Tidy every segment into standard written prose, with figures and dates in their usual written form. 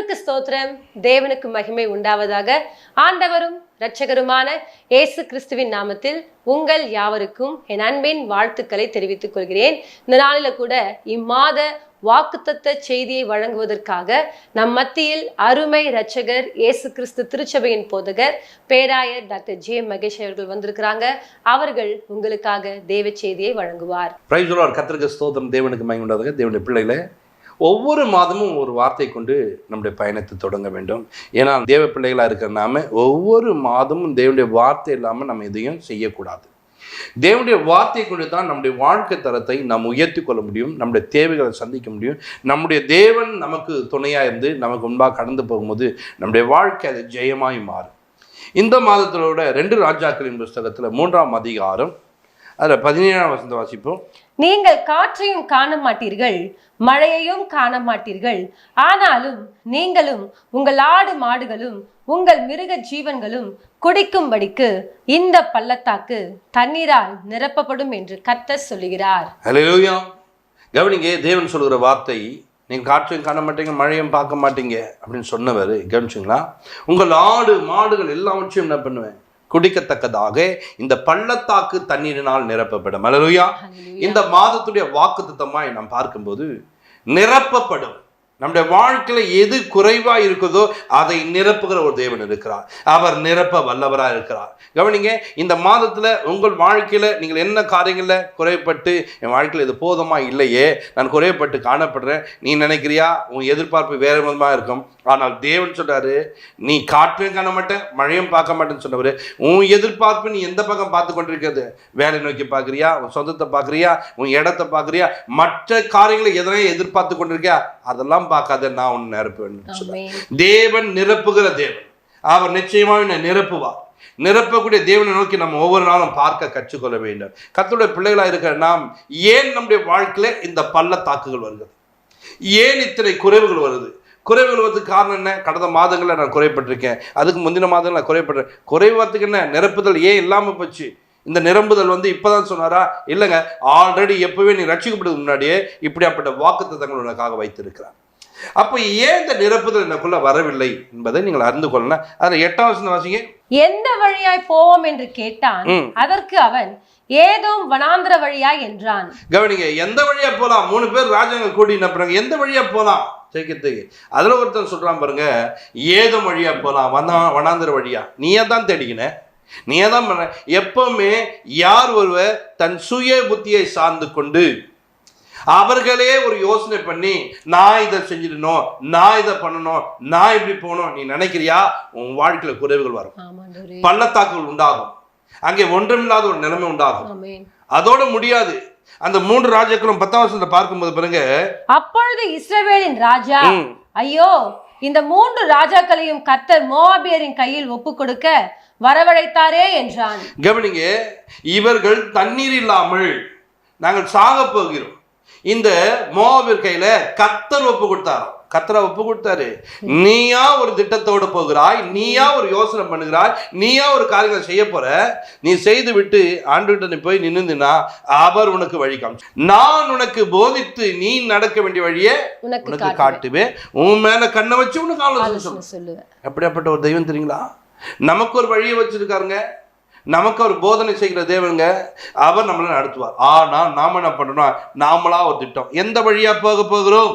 கர்த்தருக்கு ஸ்தோத்திரம். தேவனுக்கு மகிமை உண்டாவதாக. ஆண்டவரும் இரட்சகருமான இயேசு கிறிஸ்துவின் நாமத்தில் உங்கள் யாவருக்கும் என் அன்பின் வாழ்த்துக்களை தெரிவித்துக் கொள்கிறேன். இந்த நாளில கூட இம்மாத வாக்குத்தத்த செய்தியை வழங்குவதற்காக நம் மத்தியில் அருமை இரட்சகர் இயேசு கிறிஸ்து திருச்சபையின் போதகர் பேராயர் டாக்டர் ஜே மகேஷ் அவர்கள் வந்திருக்கிறாங்க. அவர்கள் உங்களுக்காக தேவ செய்தியை வழங்குவார். கர்த்தருக்கு ஸ்தோத்திரம். தேவனுக்கு மகிமை உண்டாவதாக. தேவனுடைய பிள்ளைகளே, ஒவ்வொரு மாதமும் ஒரு வார்த்தை கொண்டு நம்முடைய பயணத்தை தொடங்க வேண்டும். ஏன்னா தேவ பிள்ளைகளாக இருக்கிற நாம ஒவ்வொரு மாதமும் தேவனுடைய வார்த்தை இல்லாமல் நம்ம எதையும் செய்யக்கூடாது. தேவனுடைய வார்த்தையை கொண்டு தான் நம்முடைய வாழ்க்கை தரத்தை நாம் உயர்த்தி கொள்ள முடியும், நம்முடைய தேவைகளை சந்திக்க முடியும். நம்முடைய தேவன் நமக்கு துணையாக இருந்து நமக்கு முன்பாக கடந்து போகும்போது நம்முடைய வாழ்க்கை அது ஜெயமாய் மாறும். இந்த மாதத்திலோட 2 ராஜாக்களின் புஸ்தகத்தில் 3ஆம் அதிகாரம் அதில் 17ஆம் வசனத்தை வாசிப்போம். நீங்கள் காற்றையும் காண மாட்டீர்கள், மழையையும் காண மாட்டீர்கள், ஆனாலும் நீங்களும் உங்கள் ஆடு மாடுகளும் உங்கள் மிருக ஜீவன்களும் குடிக்கும்படிக்கு இந்த பள்ளத்தாக்கு தண்ணீரால் நிரப்பப்படும் என்று கர்த்தர் சொல்லுகிறார். ஹல்லேலூயா. கவனிங்க, தேவன் சொல்கிற வார்த்தை, நீங்கள் காற்றையும் காண மாட்டீங்க, மழையும் பார்க்க மாட்டீங்க அப்படின்னு சொன்னவர் கவனிச்சிங்களா? உங்கள் ஆடு மாடுகள் எல்லாவற்றையும் என்ன பண்ணுவேன்? குடிக்கத்தக்கதாக இந்த பள்ளத்தாக்கு தண்ணீரினால் நிரப்பப்படும். ஹல்லேலூயா. இந்த மாதத்துடைய வாக்குத்தத்தமாய் நாம் பார்க்கும்போது நிரப்பப்படும். நம்முடைய வாழ்க்கையில எது குறைவா இருக்குதோ அதை நிரப்புகிற ஒரு தேவன் இருக்கிறார். அவர் நிரப்ப வல்லவராக இருக்கிறார். கவனிங்க, இந்த மாதத்துல உங்கள் வாழ்க்கையில நீங்கள் என்ன காரியங்கள்ல குறைப்பட்டு என் வாழ்க்கையில் இது போதுமா இல்லையே, நான் குறைப்பட்டு காணப்படுறேன் நீ நினைக்கிறியா? உன் எதிர்பார்ப்பு வேற விதமா இருக்கும். ஆனால் தேவன் சொல்றாரு, நீ காற்றையும் காண மாட்டேன், மழையும் பார்க்க மாட்டேன்னு சொன்னவர். உன் எதிர்பார்ப்பு நீ எந்த பக்கம் பார்த்து கொண்டிருக்கிறது? வேலை நோக்கி பார்க்குறியா? உன் சொந்தத்தை பார்க்குறியா? உன் இடத்தை பார்க்குறியா? மற்ற காரியங்களை எதனையும் எதிர்பார்த்து கொண்டிருக்கியா? அதெல்லாம் பார்க்காத, நான் உன்னை நிரப்புவேன். தேவன் நிரப்புகிற தேவன். அவர் நிச்சயமாக நிரப்புவார். நிரப்பக்கூடிய தேவனை நோக்கி நம்ம ஒவ்வொரு நாளும் பார்க்க கற்றுக்கொள்ள வேண்டும். கர்த்தருடைய பிள்ளைகளாக இருக்கிற நாம் ஏன் நம்முடைய வாழ்க்கையில இந்த பள்ளத்தாக்குகள் வருகிறது? ஏன் இத்தனை குறைவுகள் வருது? குறைவுகள் வருவதுக்கு காரணம் என்ன? கடந்த மாதங்களில் நான் குறைப்பட்டிருக்கேன், அதுக்கு முந்தின மாதங்கள் நான் குறைப்பட்டேன். குறைவதுக்கு என்ன? நிரப்புதல் ஏன் இல்லாமல் போச்சு? இந்த நிரம்புதல் இப்பதான் சொன்னாரா? இல்லைங்க, ஆல்ரெடி எப்பவே நீ ரட்சிக்கப்படுறதுக்கு முன்னாடியே இப்படியாப்பட்ட வாக்குத்தத்தங்கள் உனக்காக வைத்திருக்கிறார். அப்போ ஏன் இந்த நிரப்புதல் எனக்குள்ள வரவில்லை என்பதை நீங்கள் அறிந்து கொள்ளணும். அதுல 8ஆம் வசனம் வாசிங்க. எந்த வழியாய் போவோம் என்று கேட்டான். அதற்கு அவன் ஏதோம் வனாந்திர வழியாய் என்றான். கவனிங்க, எந்த வழியா போலாம்? 3 பேர் ராஜாங்க கூடி நம்புறாங்க, எந்த வழியா போலாம் ஜெயிக்கிறதுக்கு? அதுல ஒருத்தன் சொல்றான் பாருங்க, ஏதோம் வழியா போலாம், வனாந்திர வழியா. நீயே தான் தேடிக்கின, நீயே தான் பண்ண. எப்பவுமே யார் ஒருவர் தன் சுய புத்தியை சார்ந்து கொண்டு அவர்களே ஒரு யோசனை பண்ணி நான் இதை செஞ்சிடணும், நான் இதை பண்ணணும், நான் இப்படி போகணும் நீ நினைக்கிறியா? உன் வாழ்க்கையில குறைவுகள் வரும், பள்ளத்தாக்குகள் உண்டாகும், அங்கே ஒன்றுமில்லாத ஒரு நிலைமை உண்டாகும். அதோட முடியாது. அந்த 3 ராஜாக்களும் 10ஆம் வசனத்தை பார்க்கும்போது பாருங்க, அப்பொழுது இஸ்ரவேலின் ராஜா, ஐயோ, இந்த 3 ராஜாக்களையும் கர்த்தர் மோவாபியரின் கையில் ஒப்பு கொடுக்க வரவழைத்தாரே என்றான். கவனிங்க, இவர்கள் தண்ணீர் இல்லாமல் நாங்கள் சாக போகிறோம். இந்த மோவாபியர் கையில கர்த்தர் ஒப்பு கொடுத்தாரோ, கர்த்தரை ஒப்பு கொடுத்தாரு. நீயா ஒரு திட்டத்தோடு போகிறாய், நீயா ஒரு யோசனை பண்ணுகிறாய், நீயா ஒரு காரியங்களை செய்ய போற. நீ செய்து விட்டு ஆண்டுகிட்ட நீ போய் நின்னுனா அவர் உனக்கு வழி காமிச்சு, நான் உனக்கு போதித்து நீ நடக்க வேண்டிய வழியை உனக்கு காட்டுவேன், உன் மேல கண்ணை வச்சு உனக்கு ஆலோசனை சொல்லுவேன். எப்படியாப்பட்ட ஒரு தெய்வம் தெரியுங்களா? நமக்கு ஒரு வழியை வச்சிருக்காருங்க, நமக்கு ஒரு போதனை செய்கிற தேவனுங்க. அவர் நம்மளை நடத்துவார். ஆனா நாம என்ன பண்றோம்? நாமளா ஒரு திட்டம், எந்த வழியா போக போகிறோம்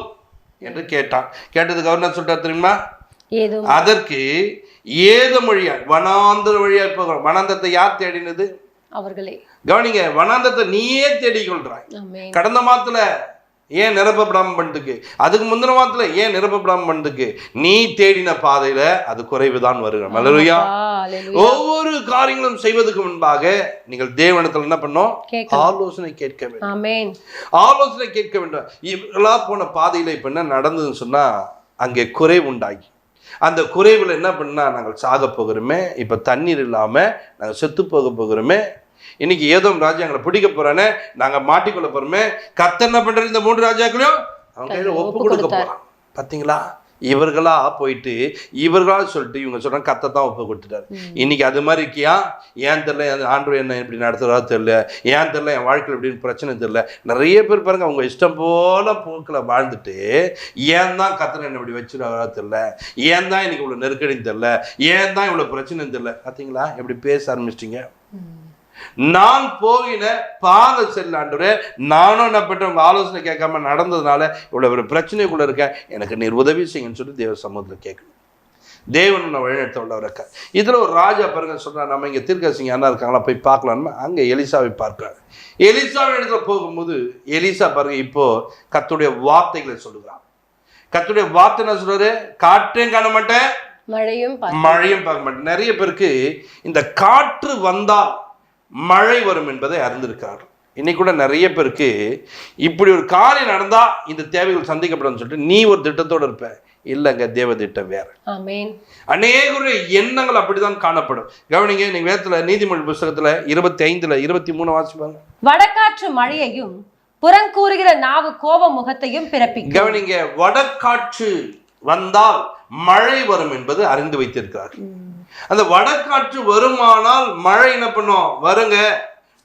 என்று கேட்டான். கேட்டதுக்கு அவர் என்ன சொல்றாரு தெரியுமா? அதற்கு ஏதோம் வழியா, வனாந்தர வழியா போகிறோம். வனாந்தரத்தை யார் தேடினது? அவர்களே. கவனிங்க, வனாந்தரத்தை நீயே தேடிக்கொள்றாய். கடந்த மாதத்துல ஏன் நிரப்பப்படாம பண்ணதுக்கு, அதுக்கு முந்தின மாதத்துல ஏன் நிரப்பப்படாம பண்ணதுக்கு? நீ தேடின பாதையில அது குறைவுதான் வருகிறோம். ஹல்லேலூயா. ஒவ்வொரு காரியங்களும் செய்வதற்கு முன்பாக நீங்கள் தேவனிடத்தில் என்ன பண்ணோம்? ஆலோசனை கேட்க வேண்டும். ஆலோசனை கேட்க வேண்டும். இவர்களா போன பாதையில இப்ப என்ன நடந்ததுன்னு சொன்னா, அங்கே குறைவு உண்டாகி அந்த குறைவுல என்ன பண்ணா, நாங்கள் சாக போகிறோமே, இப்ப தண்ணீர் இல்லாம நாங்கள் செத்து போக போகிறோமே, இன்னைக்கு ஏதோம் ராஜா எங்களை பிடிக்க போறானே, நாங்க மாட்டிக்கொள்ள போறோமே. கர்த்தர் என்ன பண்றாரு? இந்த 3 ராஜாக்களையும் அவங்க கையில ஒப்பு கொடுக்க போறான். பாத்தீங்களா? இவர்களா போயிட்டு இவர்களா சொல்லிட்டு இவங்க சொல்றாங்க கர்த்தர் தான் ஒப்பு கொடுத்துட்டாரு. இன்னைக்கு அது மாதிரி இருக்கியா? ஏன் தெரியல ஆண்டவர் என்ன இப்படி நடத்துறதா தெரியல, ஏன் தெரியல என் வாழ்க்கையில் இப்படின்னு பிரச்சனை தெரியல. நிறைய பேர் பாருங்க அவங்க இஷ்டம் போல போக்கில் வாழ்ந்துட்டு ஏன் தான் கர்த்தர் என்ன இப்படி வச்சுருவாரா தெரியல, ஏன் தான் இன்னைக்கு இவ்வளோ நெருக்கடின்னு தெரியல, ஏன் தான் இவ்வளோ பிரச்சனைன்னு தெரியல. பார்த்தீங்களா எப்படி பேச ஆரம்பிச்சிட்டிங்க? நான் போகின பாத செல்லாண்டவரே, நானும் என்ன பண்றேன் உங்க ஆலோசனை கேட்காம நடந்ததுனால இவ்வளவு ஒரு பிரச்சனைக்குள்ள இருக்கேன், எனக்கு நீர் உதவி செய்யுங்கன்னு சொல்லி தேவ சமூகத்தில் கேட்கணும். தேவன் நான் வழிநடத்த உள்ளவர் இருக்க. இதுல ஒரு ராஜா பாருங்க சொல்றா, நம்ம இங்க தீர்க்கதரிசிங்க யாரா இருக்காங்களா போய் பார்க்கலான்னு அங்க எலிசாவை பார்க்கிறாரு. எலிசாவின் இடத்துல போகும்போது எலிசா பாருங்க இப்போ கர்த்தருடைய வார்த்தைகளை சொல்லுகிறான். கர்த்தருடைய வார்த்தை என்ன சொல்றாரு? காற்றையும் காண மாட்டேன், மழையும் பார்க்க மாட்டேன். நிறைய பேருக்கு இந்த காற்று வந்தால் மழை வரும் என்பதை அறிந்திருக்கிறார். இன்னைக்கு கூட நிறைய பேருக்கு இப்படி ஒரு காரியம் நடந்தா இந்த தேவைகள் சந்திக்கப்படும் சொல்லிட்டு நீ ஒரு திட்டத்தோடு இருப்ப. இல்லைங்க, தேவ திட்டம் வேற. அநேகருடைய எண்ணங்கள் அப்படிதான் காணப்படும். கவனிங்க, நீங்க வேதத்துல நீதிமொழி புத்தகத்துல 25:23 வாசிப்பாங்க. வடகாற்று மழையையும் புறங்கூறுகிற நாவு கோப முகத்தையும் பிறப்பிக்கும். கவனிங்க, வடகாற்று வந்தால் மழை வரும் என்பது அறிந்து வைத்திருக்கிறார். அந்த வடகாற்று வருமானால் மழை என்ன பண்ணும்? வருங்க,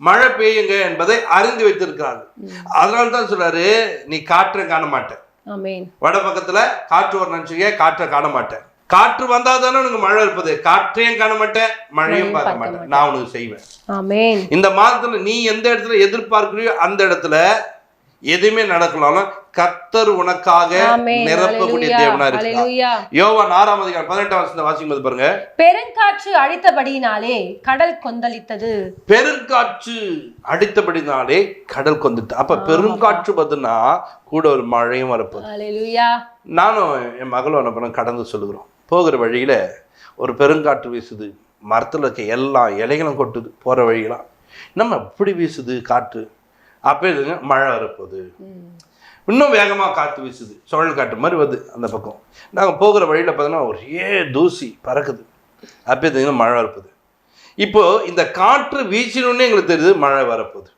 மழை பெய்யுங்க என்பதை அறிந்து வைத்திருக்கிறார். அதனால தான் சொல்றாரு, நீ காற்றை காண மாட்டேன். வட பக்கத்துல காற்று வர நினைச்சீங்க, காற்றை காண மாட்டேன். காற்று வந்தா தானே உனக்கு மழை இருப்பது. காற்றையும் காண மாட்டேன், மழையும் பார்க்க மாட்டேன், நான் உனக்கு செய்வேன். இந்த மாதத்துல நீ எந்த இடத்துல எதிர்பார்க்கிறியோ அந்த இடத்துல எதுவுமே நடக்கலாலும் கர்த்தர் உனக்காக நிரப்பக்கூடிய தேவனா இருக்கிறார். யோவான் 6:18 வாசிக்கும்போது பாருங்க, பெருங்காற்று அடித்தபடியினாலே கடல் கொந்தளித்தது. பெருங்காற்று அடித்தபடினாலே கடல் கொந்தளித்தது. அப்ப பெருங்காற்று பார்த்தா கூட ஒரு மழையும் வரப்போகுது. நானும் என் மகளும் என்ன பண்ண கடந்து சொல்லுகிறோம். போகிற வழியில ஒரு பெருங்காற்று வீசுது, மரத்துல இருக்க எல்லா இலைகளும் கொட்டுது போற வழியெல்லாம். நம்ம எப்படி வீசுது காற்று? அப்போ இதுங்க மழை வரப்போகுது. இன்னும் வேகமாக காற்று வீசுது, சுழல் காற்று மாதிரி வருது அந்த பக்கம். நாங்கள் போகிற வழியில் பார்த்தோன்னா ஒரே தூசி பறக்குது. அப்போ இதுங்க மழை வரப்போகுது. இப்போது இந்த காற்று வீசினோடனே எங்களுக்கு தெரியுது மழை வரப்போகுது.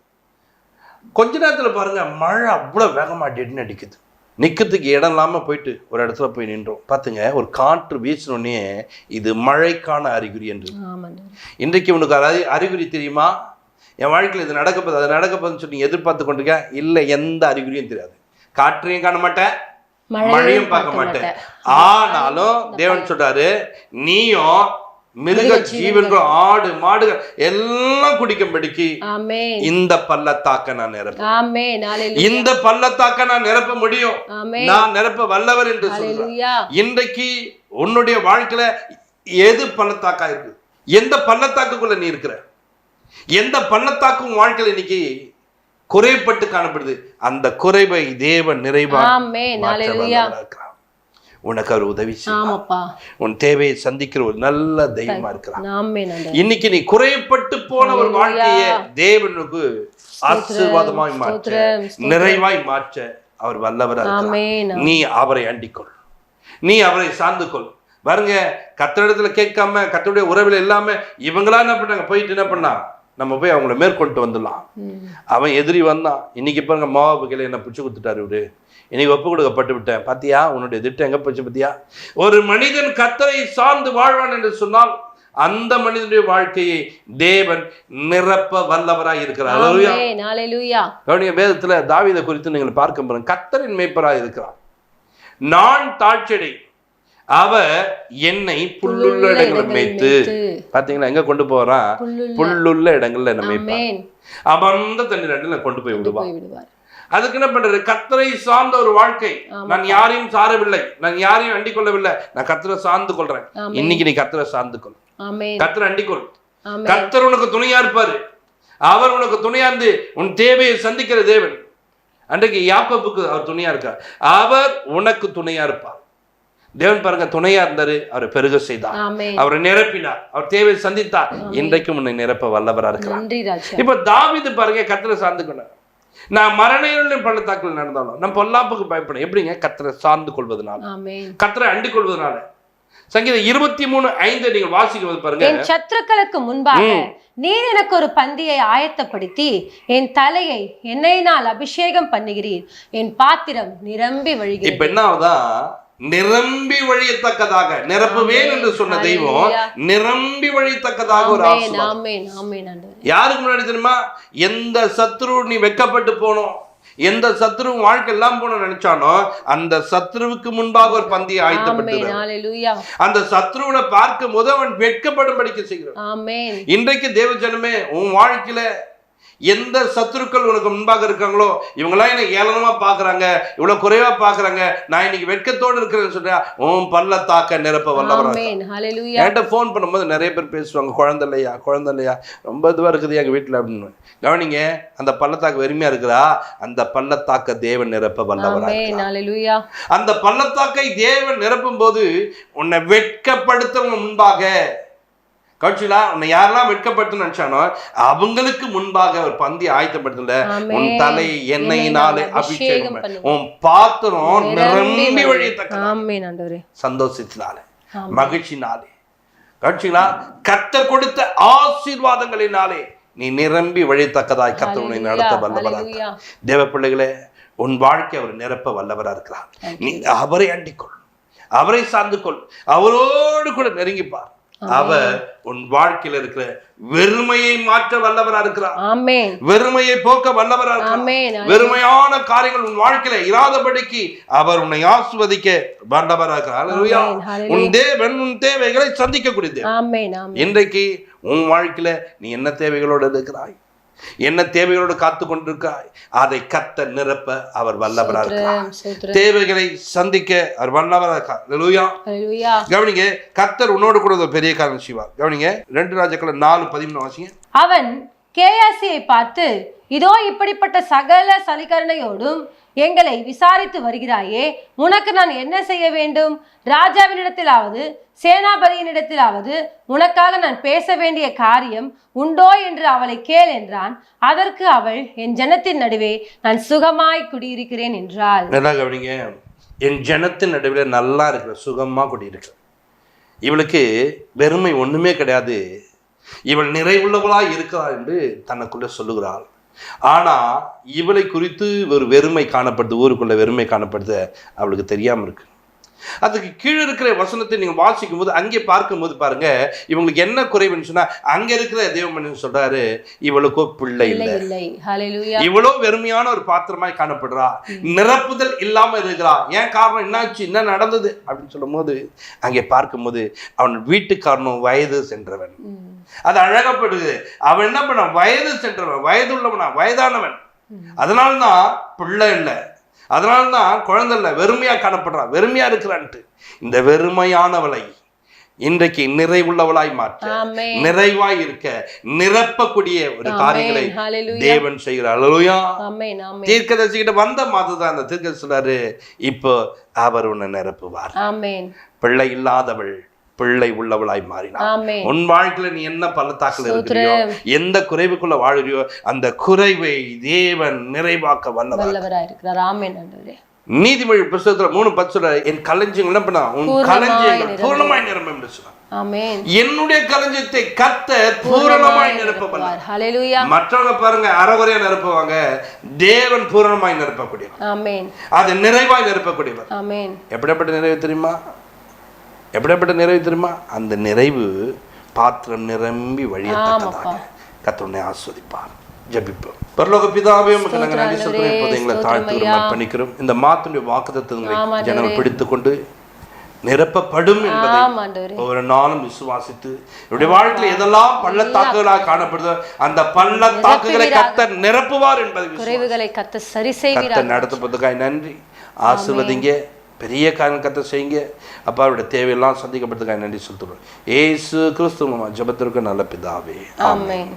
கொஞ்ச நேரத்தில் பாருங்கள், மழை அவ்வளோ வேகமாக டெட்னு அடிக்குது. நிற்கிறதுக்கு இடம் இல்லாமல் போயிட்டு ஒரு இடத்துல போய் நின்றோம். பார்த்துங்க, ஒரு காற்று வீசினோடனே இது மழைக்கான அறிகுறி என்று. இன்றைக்கு உனக்கு அறிகுறி தெரியுமா? என் வாழ்க்கையில் இது நடக்கப்போது, அது நடக்கப்போதுன்னு சொல்லி எதிர்பார்த்து கொண்டிருக்கேன். இல்லை, எந்த அறிகுறியும் தெரியாது. காற்றையும் காண மாட்டேன், மழையும் பார்க்க மாட்டேன். ஆனாலும் தேவன் சொல்றாரு, நீயும் மிருக ஜீவன்கள், ஆடு மாடுகள் எல்லாம் குடிக்கும்படிக்கு இந்த பள்ளத்தாக்க நான் நிரப்ப, இந்த பள்ளத்தாக்க நான் நிரப்ப முடியும், நான் நிரப்ப வல்லவர் என்று சொல்றேன். இன்றைக்கு உன்னுடைய வாழ்க்கையில எது பள்ளத்தாக்கா இருக்கு? எந்த பள்ளத்தாக்குக்குள்ள நீ இருக்கிற? எந்த பள்ளத்தாக்கும் வாழ்க்கையில் இன்னைக்கு குறைப்பட்டு காணப்படுது, அந்த குறைவை தேவன் நிறைவாக உனக்கு அவர் உதவி செய்வார். உன் தேவையை சந்திக்கிற ஒரு நல்ல தெய்வமா இருக்கிறார். இன்னைக்கு நீ குறைப்பட்டு போன ஒரு வாழ்க்கையை தேவனுக்கு ஆசீர்வாதமாய் மாற்ற, நிறைவாய் மாற்ற அவர் வல்லவராக இருக்கிறார். நீ அவரை அண்டிக்கொள், நீ அவரை சார்ந்து கொள். பாருங்க, கர்த்தரிடத்துல கேட்காம கர்த்தருடைய உறவில் இல்லாம இவங்களா என்ன பண்ணாங்க? போயிட்டு என்ன பண்ணா, நம்ம போய் அவங்கள மேற்கொண்டு வந்துடலாம். அவன் எதிரி வந்தான். இன்னைக்கு பாருங்க, மோவாபு கையில என்ன பிடிச்சு கொடுத்துட்டாரு இவரு. இன்னைக்கு ஒப்பு கொடுக்கப்பட்டு விட்டேன். பாத்தியா உன்னுடைய திட்டம் எங்க போச்சு? பாத்தியா, ஒரு மனிதன் கர்த்தரை சார்ந்து வாழ்வான் என்று சொன்னால் அந்த மனிதனுடைய வாழ்க்கையை தேவன் நிரப்ப வல்லவராய் இருக்கிறார். வேதத்துல தாவீதை குறித்து நீங்கள் பார்க்க போறீங்க. கர்த்தரின் மேய்ப்பராய் இருக்கிறார். நான் தாழ்ச்சடை, அவர் என்னை புல்லுள்ள இடங்களை மேய்த்து. பாத்தீங்களா, எங்க கொண்டு போறான்? புல்லுள்ள இடங்கள்ல என்ன மேய்ப்பான். அமர்ந்த தண்ணீர் இடத்துல கொண்டு போய் விடுவான். அதுக்கு என்ன பண்றது? கர்த்தரை சார்ந்த ஒரு வாழ்க்கை. நான் யாரையும் சாரவில்லை, நான் யாரையும் அண்டிக் கொள்ளவில்லை, நான் கர்த்தரை சார்ந்து கொள்றேன். இன்னைக்கு நீ கர்த்தரை சார்ந்து கொள், கர்த்தரை அண்டிக்கொள். கர்த்தர் உனக்கு துணையா இருப்பாரு. அவர் உனக்கு துணையா இருந்து உன் தேவையை சந்திக்கிற தேவன். அன்றைக்கு யாக்கோபுக்கு அவர் துணையா இருக்கார், அவர் உனக்கு துணையா இருப்பார். தேவன் பாருங்க, துணையா இருந்தாரு, அவர் பெருக செய்தார், அவரை நிரப்பினார், அவர் தேவையை சந்தித்தார். இன்றைக்கும் உன்னை நிரப்ப வல்லவரா இருக்கிறார். இப்ப தாவீது பாருங்க, கர்த்தரை சார்ந்து கொண்டார். நான் மரண பள்ளத்தாக்கில் நடந்தாலும் நான் பொல்லாப்புக்கு பயப்பட எப்படிங்க? கர்த்தரை சார்ந்து கொள்வதனால, கர்த்தரை அண்டிக் கொள்வதனால. சங்கீதம் 23:5 நீங்கள் வாசிக்கும்போது பாருங்க, என் சத்துருக்களுக்கு முன்பாக நீர் எனக்கு ஒரு பந்தியை ஆயத்தப்படுத்தி என் தலையை எண்ணெயினால் அபிஷேகம் பண்ணுகிறீர், என் பாத்திரம் நிரம்பி வழிகிறது. இப்ப என்ன ஆகுதா? நிரம்பி வழியத்தக்கதாக. நிரப்புவேன் என்று சொன்ன தெய்வம் நிரம்பி வழியத்தக்கதாக ஒரு ஆசீர்வாதம். யாருக்கு முன்னாடி தெரியுமா? எந்த சத்ரு நீ வெட்கப்பட்டு போனோம், எந்த சத்ரு வாழ்க்கை எல்லாம் போன நினைச்சானோ அந்த சத்ருவுக்கு முன்பாக ஒரு பந்தியை ஆயத்தப்பட்டு அந்த சத்ருவை பார்க்கும் போது அவன் வெட்கப்படும்படிக்க செய்கிறான். இன்றைக்கு தேவ ஜனமே, உன் வாழ்க்கையில எந்த சத்துருக்கள் உனக்கு முன்பாக இருக்காங்களோ, இவங்கெல்லாம் என்ன ஏளனமா பாக்குறாங்க, இவ்வளவு குறைவா பாக்குறாங்க, நான் இன்னைக்கு வெட்கத்தோடு இருக்கிறேன்னு சொல்றேன், உன் பள்ளத்தாக்க நிரப்ப வல்லவராக. என்கிட்ட போன் பண்ணும்போது நிறைய பேர் பேசுவாங்க, குழந்தை இல்லையா ரொம்ப இதுவா இருக்குது எங்க வீட்டுல அப்படின்னு. கவனிங்க, அந்த பள்ளத்தாக்கு வெறுமையா இருக்குதா? அந்த பள்ளத்தாக்க தேவன் நிரப்ப வல்லவராக. அந்த பள்ளத்தாக்கை தேவன் நிரப்பும் போது உன்னை வெட்கப்படுத்துறவங்க முன்பாக, கட்சிலா உன்னை யாரெல்லாம் வெட்கப்படுத்த நினைச்சானோ அவங்களுக்கு முன்பாக ஒரு பந்தி ஆயத்தப்படுத்தல. உன் தலை எண்ணெயினாலே அபிஷேகம், உன் பாத்திரம் நிரம்பி வழியத்தக்க சந்தோஷத்தினாலே மகிழ்ச்சினாலே, கட்சிலா கர்த்தர் கொடுத்த ஆசீர்வாதங்களினாலே நீ நிரம்பி வழியத்தக்கதாய் கர்த்தர் உன்னை நடத்த வல்லவராக. தேவ பிள்ளைகளே, உன் வாழ்க்கை அவர் நிரப்ப வல்லவரா இருக்கிறார். நீ அவரை அண்டிக்கொள், அவரை சார்ந்து கொள், அவரோடு கூட நெருங்கிப்பார். அவர் உன் வாழ்க்கையில இருக்கிற வெறுமையை மாற்ற வல்லவரா இருக்கிறார். வெறுமையை போக்க வல்லவரா இருக்கிறார். வெறுமையான காரியங்கள் உன் வாழ்க்கையில இராதபடிக்கு அவர் உன்னை ஆசீர்வதிக்க வல்லவரா இருக்கிறார். உன் தேவன் உன் தேவைகளை சந்திக்கக்கூடியது. இன்றைக்கு உன் வாழ்க்கையில நீ என்ன தேவைகளோடு இருக்கிறாய், என்ன தேவைகளோடு காத்து கொண்டிருக்காய், அதை கர்த்தர் நிரப்ப அவர் வல்லவரா இருக்கிறார். தேவைகளை சந்திக்க அவர் வல்லவரா இருக்கிறார். கவனிங்க, கர்த்தர் உன்னோடு கூட ஒரு பெரிய காரியம் செய்வார். கவனிங்க, 2 ராஜாக்கள் 4:13 வாசிங்க. அவன் கேயாசியை பார்த்து, இதோ இப்படிப்பட்ட சகல சலிகரணையோடும் எங்களை விசாரித்து வருகிறாயே, உனக்கு நான் என்ன செய்ய வேண்டும்? ராஜாவினிடத்திலாவது சேனாபதியினிடத்திலாவது உனக்காக நான் பேச வேண்டிய காரியம் உண்டோ என்று அவளை கேள் என்றான். அதற்கு அவள், என் ஜனத்தின் நடுவே நான் சுகமாய் குடியிருக்கிறேன் என்றாள். என் ஜனத்தின் நடுவில் நல்லா இருக்கிற, சுகமா குடியிருக்கிற. இவளுக்கு வெறுமை ஒண்ணுமே கிடையாது, இவள் நிறைவுள்ளவளாய் இருக்கிறாள் என்று தனக்குள்ள சொல்லுகிறாள். ஆனா இவளை குறித்து ஒரு வெறுமை காணப்படுது, ஊருக்குள்ள வெறுமை காணப்படுது, அவளுக்கு தெரியாம இருக்கு. அதுக்கு கீழே இருக்கிற வசனத்தை நீங்க வாசிக்கும் போது, அங்கே பார்க்கும் போது பாருங்க, இவங்களுக்கு என்ன குறைவுன்னு சொன்னா, அங்க இருக்கிற தேவமனிதன் சொல்றாரு, இவளுக்கோ பிள்ளை இல்லை, இவ்வளோ வெறுமையான ஒரு பாத்திரமாய் காணப்படுறா, நிரப்புதல் இல்லாம இருக்கிறா. ஏன் காரணம் என்னாச்சு, என்ன நடந்தது அப்படின்னு சொல்லும் போது, அங்கே பார்க்கும் போது அவன் வீட்டுக்காரனும் வயது சென்றவன். அது அழகப்படுது. அவன் என்ன பண்ண, வயது சென்றவன், வயது உள்ளவனா, வயதானவன். அதனால்தான் பிள்ளை இல்லை, அதனால்தான் குழந்தை இல்லை, வெறுமையா காணப்படுறான், வெறுமையா இருக்கிறான்ட்டு. இந்த வெறுமையானவளை இன்றைக்கு நிறைவுள்ளவளாய் மாற்ற, நிறைவாய் இருக்க, நிரப்பக்கூடிய ஒரு காரியங்களை தேவன் செய்கிறார். அல்லேலூயா. தீர்க்கதரிசிகிட்ட வந்த மாதிரிதான் அந்த தீர்க்கதரிசி சொல்றாரு, இப்போ அவர் உன்னை நிரப்புவார். பிள்ளை இல்லாதவள் பிள்ளை உள்ளவளாய் மாறினார். உன் வாழ்க்கையில நீ என்ன பள்ளத்தாக்குல இருக்கிறியோ, எந்த குறைவுக்குள்ள வாழுறியோ, அந்த குறைவை தேவன் நிறைவாக்க வல்லவராக இருக்கிறார். ஆமென் ஆண்டவரே. நீதிமொழி புத்தகத்துல 3:10 சொல்ற, என் களஞ்சியங்கள் என்ன பண்ணா, உன் களஞ்சியங்கள் பூரணமாய் நிரம்பும் என்று சொன்னார். ஆமென். என்னுடைய களஞ்சியத்தை கர்த்தர் பூரணமாய் நிரப்ப வல்லார். ஹல்லேலூயா. மற்றவங்க பாருங்க அறகுறையா நிரப்புவாங்க, தேவன் பூரணமாய் நிரப்பக்கூடியவர். ஆமென். அது நிறைவாய் நிரப்பக்கூடியவர். ஆமென். எப்படிப்பட்ட நிறைவு தெரியுமா, எப்படிப்பட்ட நிறைவு தெரியுமா? அந்த நிறைவு பாத்திரம் நிரம்பி வழியத்தக்கதாக கர்த்தர் ஆஸ்வதிப்பார். ஜெபிப்போம். பரலோக பிதாவே, உமக்கு நாங்கள் நன்றி சொல்றோம். இப்போது எங்களை தாழ்த்துகிறோம், அர்ப்பணிக்கிறோம். இந்த மாத்துடைய வாக்குத்தத்தங்களை ஜனங்கள் பிடித்துக்கொண்டு நிரப்பப்படும் என்பதை ஒவ்வொரு நாளும் விசுவாசித்து என்னுடைய வாழ்க்கையில் எதெல்லாம் பள்ளத்தாக்குகளாக காணப்படுதோ அந்த பள்ளத்தாக்குகளை கர்த்தர் நிரப்புவார் என்பதை கர்த்தர் நடத்துவதற்காக நன்றி. ஆசீர்வதிங்க, பெரிய காரியம் கர்த்தர் செய்யுங்க. அப்பா, அவருடைய தேவையெல்லாம் சந்திக்கப்பட்டதுக்காக நன்றி சொல்லுறோம். இயேசு கிறிஸ்து ஜெபத்திற்கு நல்ல பிதாவே, ஆமென்.